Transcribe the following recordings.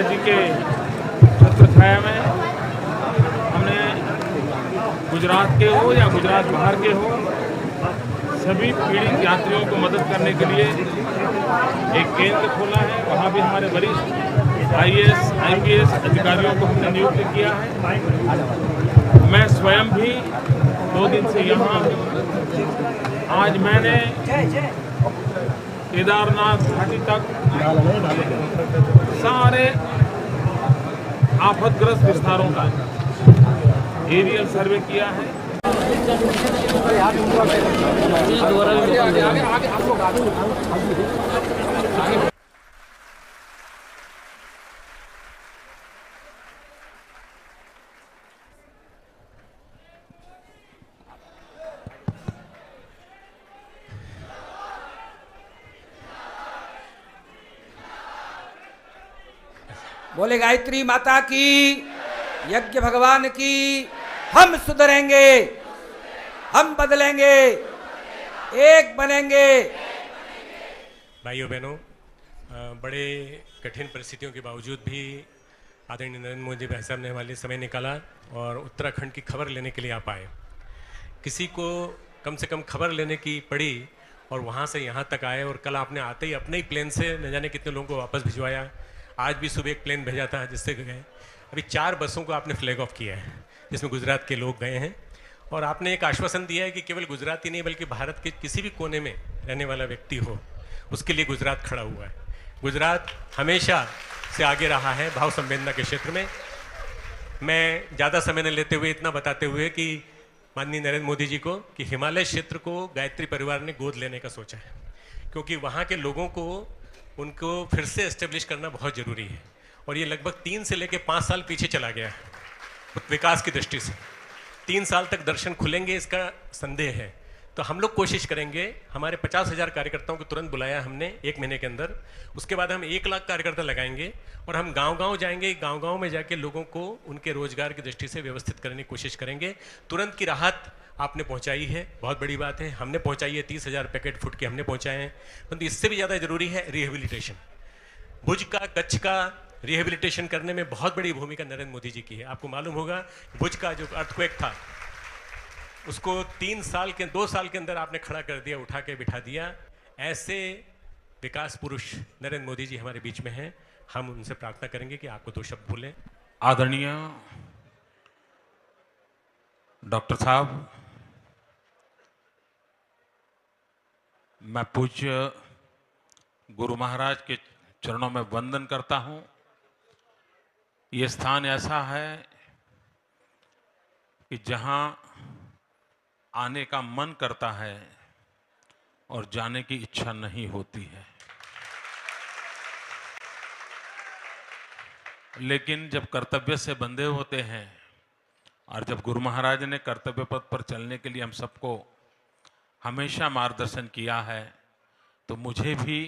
जी के छत्र छाया में हमने गुजरात के हो या गुजरात बाहर के हो सभी पीड़ित यात्रियों को मदद करने के लिए एक केंद्र खोला है। वहाँ भी हमारे वरिष्ठ आईएएस आईपीएस अधिकारियों को हमने नियुक्त किया है। मैं स्वयं भी 2 दिन से यहाँ हूँ। आज मैंने केदारनाथ घाटी तक सारे आफतग्रस्त विस्तारों का एरियल सर्वे किया है। बोले गायत्री माता की, यज्ञ भगवान की। हम सुधरेंगे, हम बदलेंगे, एक बनेंगे। भाइयों बहनों, बड़े कठिन परिस्थितियों के बावजूद भी आदरणीय नरेंद्र मोदी भाई साहब ने हमारे लिए समय निकाला और उत्तराखंड की खबर लेने के लिए आप आए। किसी को कम से कम खबर लेने की पड़ी और वहाँ से यहाँ तक आए, और कल आपने आते ही अपने ही प्लेन से न जाने कितने लोगों को वापस भिजवाया। आज भी सुबह एक प्लेन भेजा था जिससे गए। अभी 4 बसों को आपने फ्लैग ऑफ किया है जिसमें गुजरात के लोग गए हैं, और आपने एक आश्वासन दिया है कि केवल गुजरात ही नहीं बल्कि भारत के किसी भी कोने में रहने वाला व्यक्ति हो उसके लिए गुजरात खड़ा हुआ है। गुजरात हमेशा से आगे रहा है भाव संवेदना के क्षेत्र में। मैं ज़्यादा समय न लेते हुए इतना बताते हुए कि माननीय नरेंद्र मोदी जी को कि हिमालय क्षेत्र को गायत्री परिवार ने गोद लेने का सोचा है, क्योंकि वहाँ के लोगों को उनको फिर से एस्टेब्लिश करना बहुत ज़रूरी है। और ये लगभग 3 से लेकर 5 साल पीछे चला गया है विकास की दृष्टि से। 3 साल तक दर्शन खुलेंगे इसका संदेह है। तो हम लोग कोशिश करेंगे, हमारे 50,000 कार्यकर्ताओं को तुरंत बुलाया हमने 1 महीने के अंदर। उसके बाद हम 1 लाख कार्यकर्ता लगाएंगे और हम गांव-गांव जाएंगे। गांव-गांव में जाके लोगों को उनके रोजगार की दृष्टि से व्यवस्थित करने की कोशिश करेंगे। तुरंत की राहत आपने पहुंचाई है, बहुत बड़ी बात है। हमने पहुंचाई है 30,000 पैकेट फूड के हमने पहुंचाए हैं, परंतु इससे भी ज़्यादा जरूरी है रिहेबिलिटेशन। भुज का, कच्छ का रिहेबिलिटेशन करने में बहुत बड़ी भूमिका नरेंद्र मोदी जी की है। आपको मालूम होगा भुज का जो अर्थक्वेक था उसको 2 साल के अंदर आपने खड़ा कर दिया, उठा के बिठा दिया। ऐसे विकास पुरुष नरेंद्र मोदी जी हमारे बीच में हैं। हम उनसे प्रार्थना करेंगे कि आपको 2 शब्द बोलें। आदरणीय डॉक्टर साहब, मैं पूज्य गुरु महाराज के चरणों में वंदन करता हूं। ये स्थान ऐसा है कि जहां आने का मन करता है और जाने की इच्छा नहीं होती है, लेकिन जब कर्तव्य से बंधे होते हैं और जब गुरु महाराज ने कर्तव्य पथ पर चलने के लिए हम सबको हमेशा मार्गदर्शन किया है, तो मुझे भी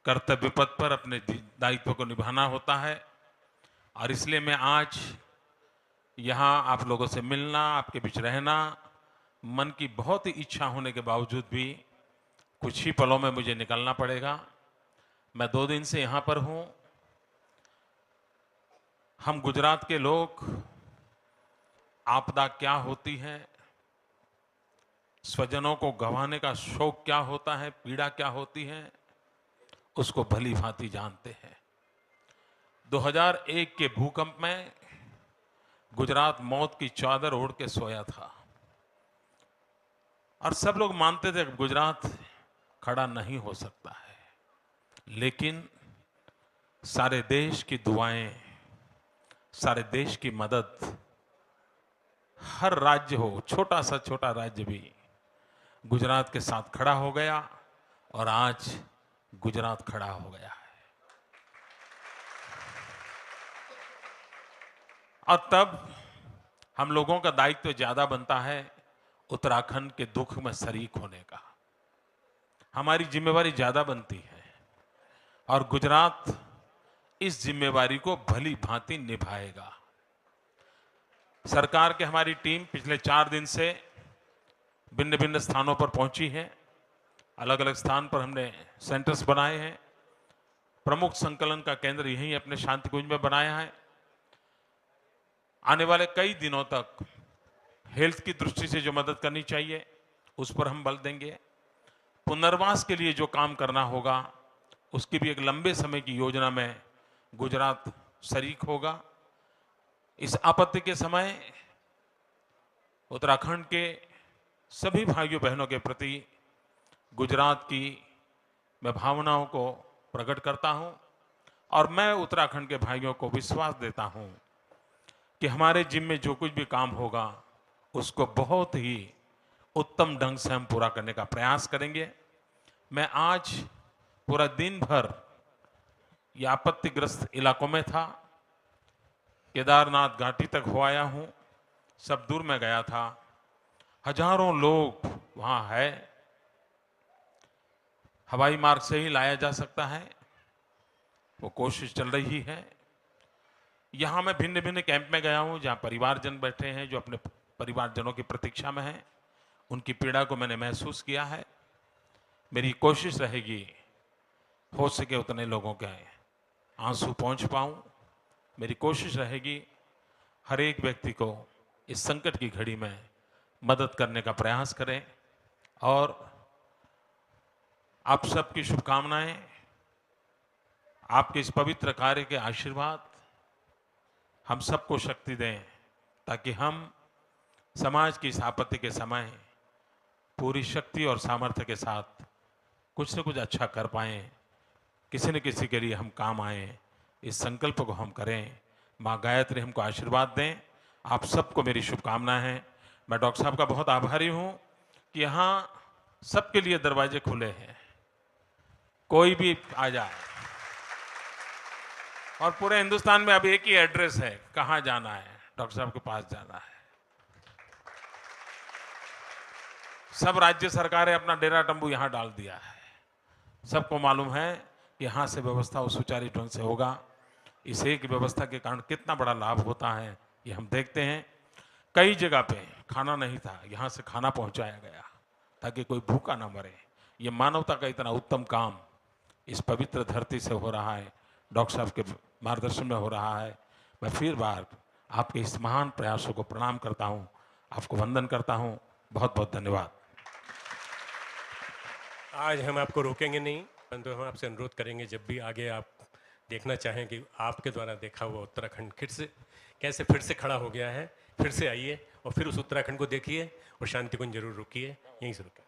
कर्तव्य पथ पर अपने दायित्व को निभाना होता है। और इसलिए मैं आज यहाँ आप लोगों से मिलना, आपके बीच रहना, मन की बहुत ही इच्छा होने के बावजूद भी कुछ ही पलों में मुझे निकलना पड़ेगा। मैं 2 दिन से यहाँ पर हूँ। हम गुजरात के लोग आपदा क्या होती है, स्वजनों को गंवाने का शोक क्या होता है, पीड़ा क्या होती है, उसको भली भांति जानते हैं। 2001 के भूकंप में गुजरात मौत की चादर ओढ़ के सोया था और सब लोग मानते थे कि गुजरात खड़ा नहीं हो सकता है, लेकिन सारे देश की दुआएं, सारे देश की मदद, हर राज्य हो, छोटा सा छोटा राज्य भी गुजरात के साथ खड़ा हो गया और आज गुजरात खड़ा हो गया है। और तब हम लोगों का दायित्व ज्यादा बनता है उत्तराखंड के दुख में शरीक होने का, हमारी जिम्मेवारी ज्यादा बनती है और गुजरात इस जिम्मेवारी को भली भांति निभाएगा। सरकार के हमारी टीम पिछले 4 दिन से भिन्न भिन्न स्थानों पर पहुंची है। अलग अलग स्थान पर हमने सेंटर्स बनाए हैं। प्रमुख संकलन का केंद्र यहीं अपने शांति कुंज में बनाया है। आने वाले कई दिनों तक हेल्थ की दृष्टि से जो मदद करनी चाहिए उस पर हम बल देंगे। पुनर्वास के लिए जो काम करना होगा उसकी भी एक लंबे समय की योजना में गुजरात शरीक होगा। इस आपत्ति के समय उत्तराखंड के सभी भाइयों बहनों के प्रति गुजरात की मैं भावनाओं को प्रकट करता हूं और मैं उत्तराखंड के भाइयों को विश्वास देता हूं कि हमारे जिम्मे जो कुछ भी काम होगा उसको बहुत ही उत्तम ढंग से हम पूरा करने का प्रयास करेंगे। मैं आज पूरा दिन भर ये आपत्तिग्रस्त इलाकों में था। केदारनाथ घाटी तक हो आया हूं, सब दूर में गया था। हजारों लोग वहां है, हवाई मार्ग से ही लाया जा सकता है, वो कोशिश चल रही है। यहां मैं भिन्न भिन्न कैंप में गया हूं जहां परिवारजन बैठे हैं जो अपने परिवारजनों की प्रतीक्षा में हैं। उनकी पीड़ा को मैंने महसूस किया है। मेरी कोशिश रहेगी हो सके उतने लोगों के आंसू पहुंच पाऊं। मेरी कोशिश रहेगी हर एक व्यक्ति को इस संकट की घड़ी में मदद करने का प्रयास करें और आप सबकी शुभकामनाएं, आपके इस पवित्र कार्य के आशीर्वाद हम सबको शक्ति दें ताकि हम समाज की इस आपत्ति के समय पूरी शक्ति और सामर्थ्य के साथ कुछ न कुछ अच्छा कर पाएं, किसी न किसी के लिए हम काम आएं। इस संकल्प को हम करें। माँ गायत्री हमको आशीर्वाद दें। आप सबको मेरी शुभकामनाएं हैं। मैं डॉक्टर साहब का बहुत आभारी हूं कि यहाँ सबके लिए दरवाजे खुले हैं, कोई भी आ जाए। और पूरे हिंदुस्तान में अब एक ही एड्रेस है, कहाँ जाना है, डॉक्टर साहब के पास जाना है। सब राज्य सरकारें अपना डेरा तंबू यहाँ डाल दिया है। सबको मालूम है कि यहाँ से व्यवस्था सुचारू ढंग से होगा। इस एक व्यवस्था के कारण कितना बड़ा लाभ होता है ये हम देखते हैं। कई जगह पे खाना नहीं था, यहाँ से खाना पहुँचाया गया ताकि कोई भूखा ना मरे। ये मानवता का इतना उत्तम काम इस पवित्र धरती से हो रहा है, डॉक्टर साहब के मार्गदर्शन में हो रहा है। मैं फिर बार आपके इस महान प्रयासों को प्रणाम करता हूँ, आपको वंदन करता हूँ। बहुत बहुत धन्यवाद। आज हम आपको रोकेंगे नहीं, परंतु हम आपसे अनुरोध करेंगे जब भी आगे आप देखना चाहें कि आपके द्वारा देखा हुआ उत्तराखंड कैसे फिर से खड़ा हो गया है, फिर से आइए और फिर उस उत्तराखंड को देखिए और शांति कुंज जरूर रुकिए। यहीं से रुकिए।